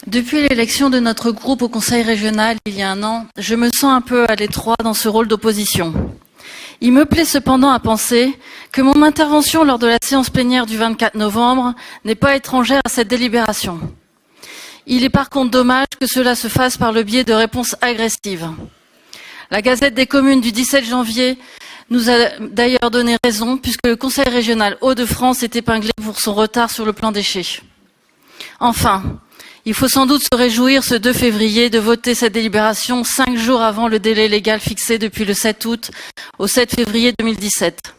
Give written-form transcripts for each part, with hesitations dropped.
Depuis l'élection de notre groupe au Conseil régional il y a un an, je me sens un peu à l'étroit dans ce rôle d'opposition. Il me plaît cependant à penser que mon intervention lors de la séance plénière du 24 novembre n'est pas étrangère à cette délibération. Il est par contre dommage que cela se fasse par le biais de réponses agressives. La Gazette des communes du 17 janvier nous a d'ailleurs donné raison puisque le Conseil régional Hauts-de-France est épinglé pour son retard sur le plan déchets. Enfin, il faut sans doute se réjouir ce 2 février de voter cette délibération 5 jours avant le délai légal fixé depuis le 7 août au 7 février 2017.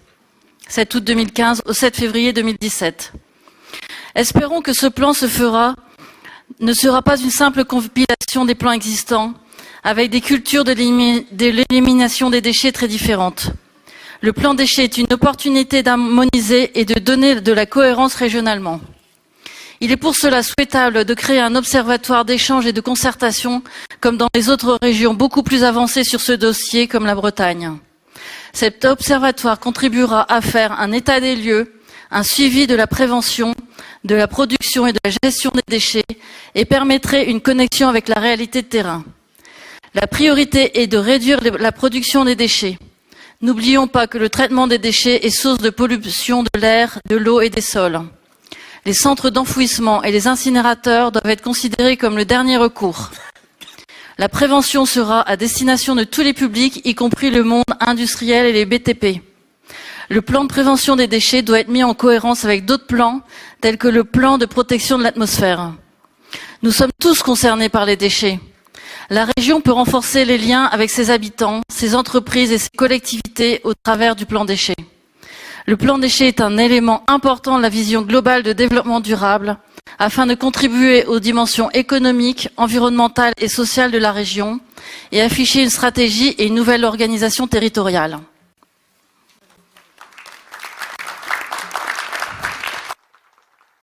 7 août 2015 au 7 février 2017. Espérons que ce plan ne sera pas une simple compilation des plans existants avec des cultures de l'élimination des déchets très différentes. Le plan déchets est une opportunité d'harmoniser et de donner de la cohérence régionalement. Il est pour cela souhaitable de créer un observatoire d'échange et de concertation, comme dans les autres régions beaucoup plus avancées sur ce dossier, comme la Bretagne. Cet observatoire contribuera à faire un état des lieux, un suivi de la prévention, de la production et de la gestion des déchets, et permettrait une connexion avec la réalité de terrain. La priorité est de réduire la production des déchets. N'oublions pas que le traitement des déchets est source de pollution de l'air, de l'eau et des sols. Les centres d'enfouissement et les incinérateurs doivent être considérés comme le dernier recours. La prévention sera à destination de tous les publics, y compris le monde industriel et les BTP. Le plan de prévention des déchets doit être mis en cohérence avec d'autres plans, tels que le plan de protection de l'atmosphère. Nous sommes tous concernés par les déchets. La région peut renforcer les liens avec ses habitants, ses entreprises et ses collectivités au travers du plan déchets. Le plan déchets est un élément important de la vision globale de développement durable afin de contribuer aux dimensions économiques, environnementales et sociales de la région et afficher une stratégie et une nouvelle organisation territoriale.